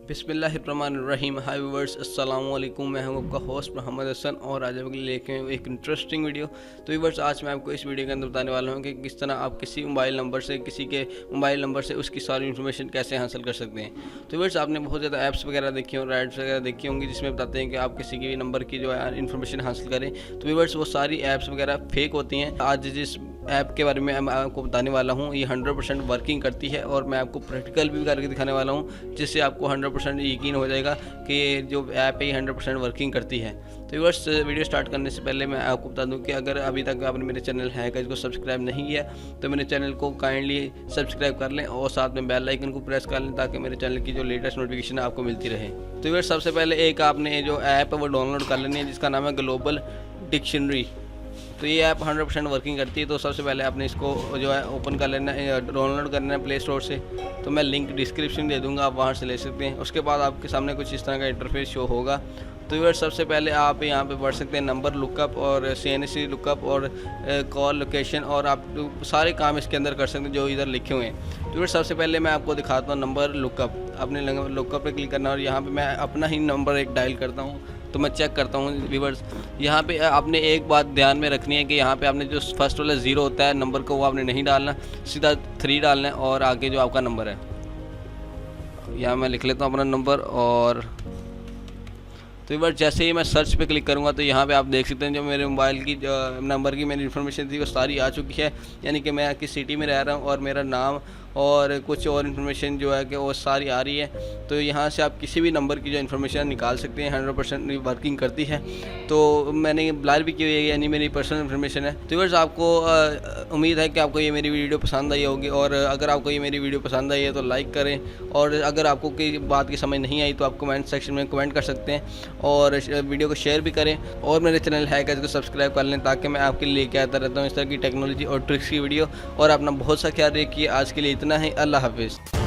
बिस्मिल्लाहिर्रहमानिर्रहीम। हाय व्यूअर्स, अस्सलाम वालेकुम। मैं हूं आपका होस्ट मोहम्मद हसन और आज आपके लिए लेके आए एक इंटरेस्टिंग वीडियो। तो व्यूअर्स, आज मैं आपको इस वीडियो के अंदर बताने वाला हूं कि किस तरह आप किसी मोबाइल नंबर से किसी के मोबाइल नंबर से उसकी सारी इन्फॉर्मेशन कैसे हासिल कर सकते हैं। तो व्यूअर्स, आपने बहुत ज़्यादा ऐप्स वगैरह देखी होंगी, राइड्स वगैरह देखी होंगी जिसमें बताते हैं कि आप किसी के भी नंबर की जो है इन्फॉर्मेशन हासिल करें। तो व्यूअर्स, वो सारी ऐप्स वगैरह फेक होती हैं। आज जिस ऐप के बारे में मैं आपको बताने वाला हूँ ये 100% वर्किंग करती है और मैं आपको प्रैक्टिकल भी करके दिखाने वाला हूँ जिससे आपको 100% यकीन हो जाएगा कि जो ऐप है ये 100% वर्किंग करती है। तो व्यूअर्स, वीडियो स्टार्ट करने से पहले मैं आपको बता दूं कि अगर अभी तक आपने मेरे चैनल है का इसको सब्सक्राइब नहीं किया तो मेरे चैनल को काइंडली सब्सक्राइब कर लें और साथ में बेल आइकन को प्रेस कर लें ताकि मेरे चैनल की जो लेटेस्ट नोटिफिकेशन है आपको मिलती रहे। तो व्यूअर्स, सबसे पहले एक आपने जो ऐप है वो डाउनलोड कर लेनी है जिसका नाम है ग्लोबल डिक्शनरी। तो ये ऐप 100% वर्किंग करती है। तो सबसे पहले आपने इसको जो है ओपन कर लेना है, डाउनलोड करना है प्ले स्टोर से। तो मैं लिंक डिस्क्रिप्शन दे दूंगा, आप वहाँ से ले सकते हैं। उसके बाद आपके सामने कुछ इस तरह का इंटरफेस शो होगा। तो व्यूअर्स, सबसे पहले आप यहाँ पे पढ़ सकते हैं नंबर लुकअप और CNIC लुकअप और कॉल लोकेशन, और आप सारे काम इसके अंदर कर सकते हैं जो इधर लिखे हुए हैं। तो व्यूअर्स, सबसे पहले मैं आपको दिखाता हूँ नंबर लुकअप। आपने लुकअप पे क्लिक करना और यहाँ पे मैं अपना ही नंबर एक डायल करता हूँ। तो मैं चेक करता हूँ व्यूअर्स, यहाँ पे आपने एक बात ध्यान में रखनी है कि यहाँ पे आपने जो फर्स्ट वाला 0 होता है नंबर को वो आपने नहीं डालना, सीधा 3 डालना है और आगे जो आपका नंबर है यहाँ मैं लिख लेता हूँ अपना नंबर। और तो व्यूअर्स, जैसे ही मैं सर्च पे क्लिक करूँगा तो यहाँ पे आप देख सकते हैं जो मेरे मोबाइल की नंबर की मेरी इन्फॉर्मेशन थी वो सारी आ चुकी है। यानी कि मैं किस सिटी में रह रहा हूँ और मेरा नाम और कुछ और इन्फॉर्मेशन जो है कि वो सारी आ रही है। तो यहाँ से आप किसी भी नंबर की जो इन्फॉर्मेशन निकाल सकते हैं, 100% वर्किंग करती है। तो मैंने ब्लर भी की हुई है, यानी मेरी पर्सनल इन्फॉर्मेशन है। तो व्यूअर्स, आपको उम्मीद है कि आपको ये मेरी वीडियो पसंद आई होगी, और अगर आपको ये मेरी वीडियो पसंद आई है तो लाइक करें, और अगर आपको कोई बात की समझ नहीं आई तो आप कमेंट सेक्शन में कमेंट कर सकते हैं और वीडियो को शेयर भी करें। और मेरे चैनल है इसको सब्सक्राइब कर लें ताकि मैं आपके लिए लेके आता रहता हूँ इस तरह की टेक्नोलॉजी और ट्रिक्स की वीडियो। और अपना बहुत सा ख्याल रखिए। आज के लिए इतना ही। अल्लाह हाफिज़।